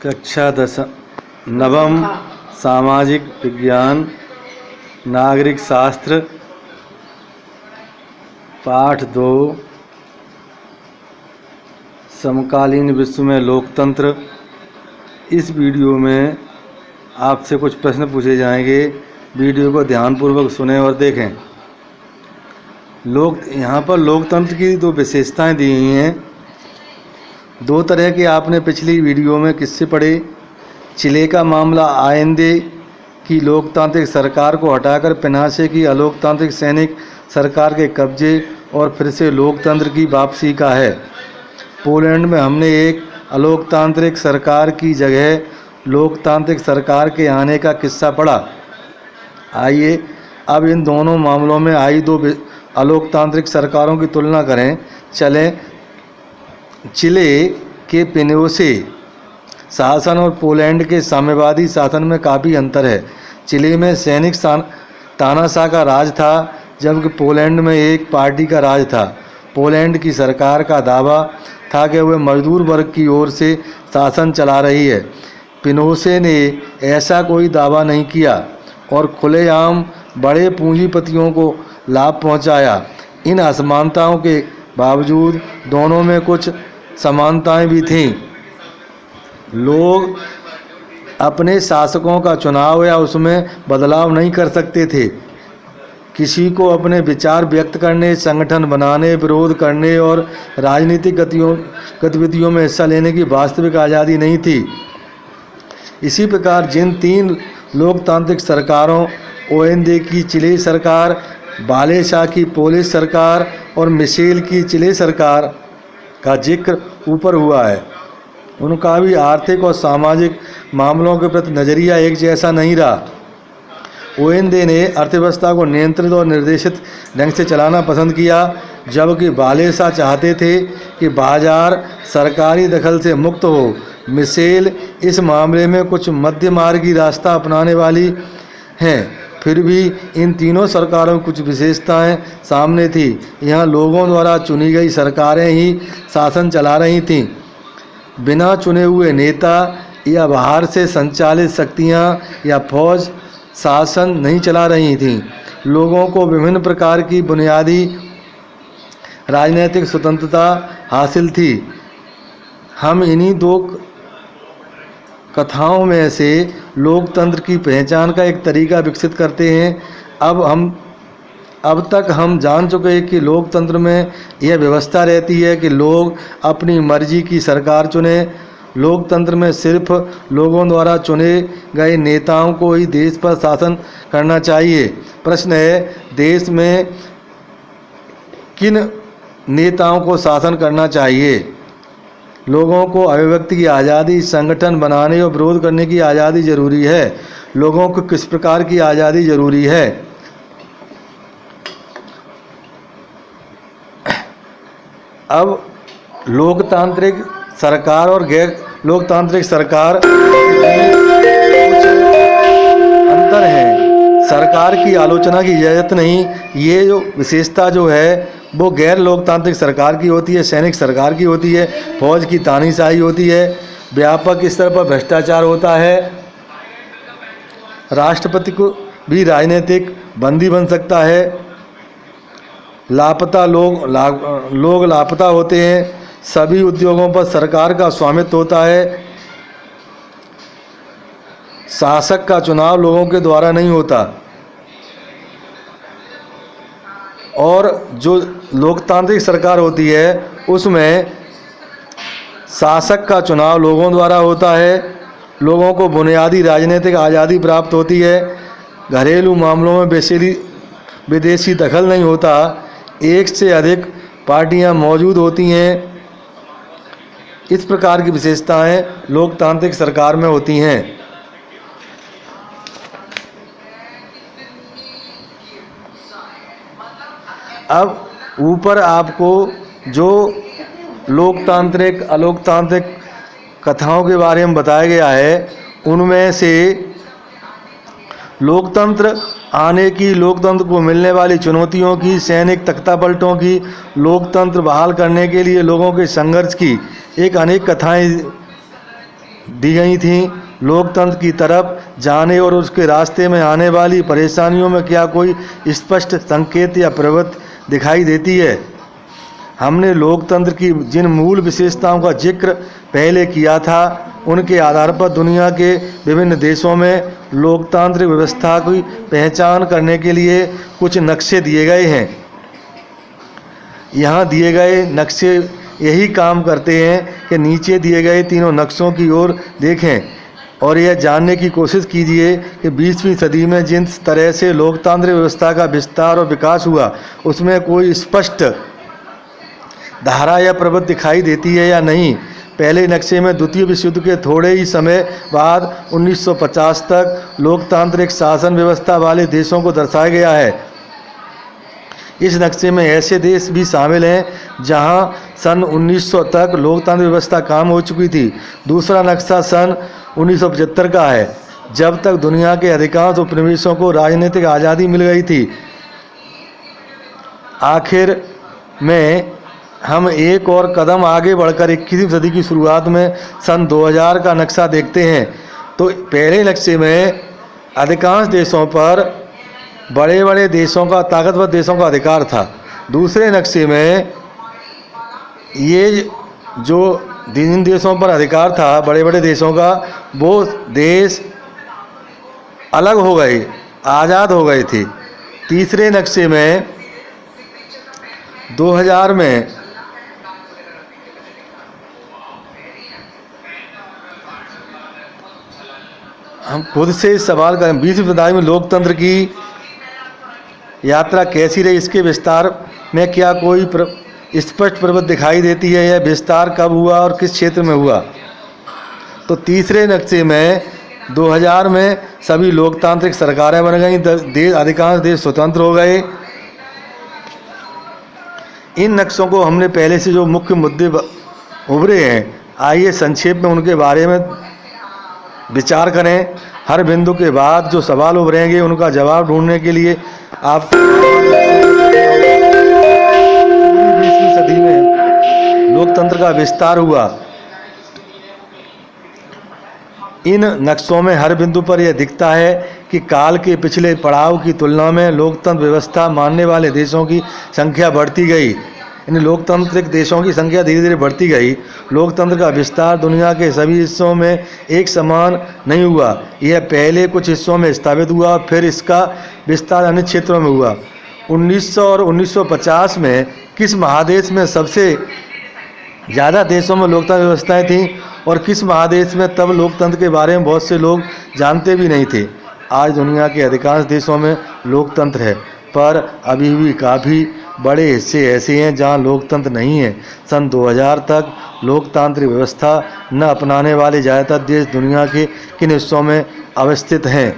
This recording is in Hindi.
कक्षा 10 नवम सामाजिक विज्ञान नागरिक शास्त्र पाठ 2 समकालीन विश्व में लोकतंत्र। इस वीडियो में आपसे कुछ प्रश्न पूछे जाएंगे। वीडियो को ध्यानपूर्वक सुनें और देखें। यहाँ पर लोकतंत्र की दो विशेषताएं दी हुई हैं। दो तरह के आपने पिछली वीडियो में किस्से पढ़े। चिले का मामला आइंदे की लोकतांत्रिक सरकार को हटाकर पिनासे की अलोकतांत्रिक सैनिक सरकार के कब्जे और फिर से लोकतंत्र की वापसी का है। पोलैंड में हमने एक अलोकतांत्रिक सरकार की जगह लोकतांत्रिक सरकार के आने का किस्सा पढ़ा। आइए अब इन दोनों मामलों में आई दो अलोकतांत्रिक सरकारों की तुलना करें। चलें। चिले के पिनोसे शासन और पोलैंड के साम्यवादी शासन में काफ़ी अंतर है। चिले में सैनिक तानाशाह का राज था, जबकि पोलैंड में एक पार्टी का राज था। पोलैंड की सरकार का दावा था कि वह मजदूर वर्ग की ओर से शासन चला रही है। पिनोसे ने ऐसा कोई दावा नहीं किया और खुलेआम बड़े पूंजीपतियों को लाभ पहुंचाया। इन असमानताओं के बावजूद दोनों में कुछ समानताएं भी थीं। लोग अपने शासकों का चुनाव या उसमें बदलाव नहीं कर सकते थे। किसी को अपने विचार व्यक्त करने, संगठन बनाने, विरोध करने और राजनीतिक गतिविधियों में हिस्सा लेने की वास्तविक आज़ादी नहीं थी। इसी प्रकार जिन तीन लोकतांत्रिक सरकारों ओएनडे की चिले सरकार, बालेशा की पोलिश सरकार और मिशेल की चिले सरकार का जिक्र ऊपर हुआ है, उनका भी आर्थिक और सामाजिक मामलों के प्रति नज़रिया एक जैसा नहीं रहा। ओएनडे ने अर्थव्यवस्था को नियंत्रित और निर्देशित ढंग से चलाना पसंद किया, जबकि बालेशा चाहते थे कि बाजार सरकारी दखल से मुक्त हो। मिशेल इस मामले में कुछ मध्यमार्गी रास्ता अपनाने वाली हैं। फिर भी इन तीनों सरकारों की कुछ विशेषताएं सामने थी। यहाँ लोगों द्वारा चुनी गई सरकारें ही शासन चला रही थीं। बिना चुने हुए नेता या बाहर से संचालित शक्तियाँ या फौज शासन नहीं चला रही थीं। लोगों को विभिन्न प्रकार की बुनियादी राजनीतिक स्वतंत्रता हासिल थी। हम इन्हीं दो कथाओं में से लोकतंत्र की पहचान का एक तरीका विकसित करते हैं। अब तक हम जान चुके हैं कि लोकतंत्र में यह व्यवस्था रहती है कि लोग अपनी मर्जी की सरकार चुने। लोकतंत्र में सिर्फ लोगों द्वारा चुने गए नेताओं को ही देश पर शासन करना चाहिए। प्रश्न है, देश में किन नेताओं को शासन करना चाहिए? लोगों को अभिव्यक्ति की आज़ादी, संगठन बनाने और विरोध करने की आज़ादी जरूरी है। लोगों को किस प्रकार की आज़ादी जरूरी है? अब लोकतांत्रिक सरकार और गैर लोकतांत्रिक सरकार अंतर है। सरकार की आलोचना की इजाज़त नहीं। ये जो विशेषता जो है वो गैर लोकतांत्रिक सरकार की होती है, सैनिक सरकार की होती है, फौज की तानाशाही होती है, व्यापक स्तर पर भ्रष्टाचार होता है, राष्ट्रपति को भी राजनीतिक बंदी बन सकता है, लोग लापता होते हैं, सभी उद्योगों पर सरकार का स्वामित्व होता है, शासक का चुनाव लोगों के द्वारा नहीं होता, और जो लोकतांत्रिक सरकार होती है उसमें शासक का चुनाव लोगों द्वारा होता है। लोगों को बुनियादी राजनीतिक आज़ादी प्राप्त होती है। घरेलू मामलों में विदेशी दखल नहीं होता। एक से अधिक पार्टियां मौजूद होती हैं। इस प्रकार की विशेषताएं लोकतांत्रिक सरकार में होती हैं। अब ऊपर आपको जो लोकतांत्रिक अलोकतांत्रिक कथाओं के बारे में बताया गया है, उनमें से लोकतंत्र आने की, लोकतंत्र को मिलने वाली चुनौतियों की, सैनिक तख्तापलटों की, लोकतंत्र बहाल करने के लिए लोगों के संघर्ष की एक अनेक कथाएं दी गई थीं। लोकतंत्र की तरफ जाने और उसके रास्ते में आने वाली परेशानियों में क्या कोई स्पष्ट संकेत या प्रवृत्ति दिखाई देती है? हमने लोकतंत्र की जिन मूल विशेषताओं का जिक्र पहले किया था, उनके आधार पर दुनिया के विभिन्न देशों में लोकतांत्रिक व्यवस्था की पहचान करने के लिए कुछ नक्शे दिए गए हैं। यहाँ दिए गए नक्शे यही काम करते हैं कि नीचे दिए गए तीनों नक्शों की ओर देखें और यह जानने की कोशिश कीजिए कि 20वीं सदी में जिस तरह से लोकतांत्रिक व्यवस्था का विस्तार और विकास हुआ, उसमें कोई स्पष्ट धारा या प्रवृत्ति दिखाई देती है या नहीं। पहले नक्शे में द्वितीय विश्व युद्ध के थोड़े ही समय बाद 1950 तक लोकतांत्रिक शासन व्यवस्था वाले देशों को दर्शाया गया है। इस नक्शे में ऐसे देश भी शामिल हैं जहां सन 1900 तक लोकतांत्रिक व्यवस्था कायम हो चुकी थी। दूसरा नक्शा सन 1975 का है, जब तक दुनिया के अधिकांश उपनिवेशों को राजनीतिक आज़ादी मिल गई थी। आखिर में हम एक और कदम आगे बढ़कर 21वीं सदी की शुरुआत में सन 2000 का नक्शा देखते हैं। तो पहले नक्शे में अधिकांश देशों पर बड़े बड़े देशों का, ताकतवर देशों का अधिकार था। दूसरे नक्शे में ये जो जिन देशों पर अधिकार था, बड़े बड़े देशों का, वो देश अलग हो गए, आज़ाद हो गए थे। तीसरे नक्शे में 2000 में हम खुद से सवाल करें, 20वीं सदी में लोकतंत्र की यात्रा कैसी रही? इसके विस्तार में क्या कोई स्पष्ट प्रवृत्ति दिखाई देती है? यह विस्तार कब हुआ और किस क्षेत्र में हुआ? तो तीसरे नक्शे में 2000 में सभी लोकतांत्रिक सरकारें बन गईं, अधिकांश देश स्वतंत्र हो गए। इन नक्शों को हमने पहले से जो मुख्य मुद्दे उभरे हैं, आइए संक्षेप में उनके बारे में विचार करें। हर बिंदु के बाद जो सवाल उभरेंगे उनका जवाब ढूंढने के लिए आप 20वीं सदी में लोकतंत्र का विस्तार हुआ। इन नक्शों में हर बिंदु पर यह दिखता है कि काल के पिछले पड़ाव की तुलना में लोकतंत्र व्यवस्था मानने वाले देशों की संख्या बढ़ती गई। इन लोकतांत्रिक देशों की संख्या धीरे धीरे बढ़ती गई। लोकतंत्र का विस्तार दुनिया के सभी हिस्सों में एक समान नहीं हुआ। यह पहले कुछ हिस्सों में स्थापित हुआ, फिर इसका विस्तार अन्य क्षेत्रों में हुआ। 1900 और 1950 में किस महादेश में सबसे ज़्यादा देशों में लोकतांत्रिक व्यवस्थाएं थीं और किस महादेश में तब लोकतंत्र के बारे में बहुत से लोग जानते भी नहीं थे? आज दुनिया के अधिकांश देशों में लोकतंत्र है, पर अभी भी काफ़ी बड़े हिस्से ऐसे हैं जहां लोकतंत्र नहीं है। सन 2000 तक लोकतांत्रिक व्यवस्था न अपनाने वाले ज़्यादातर देश दुनिया के किन हिस्सों में अवस्थित हैं?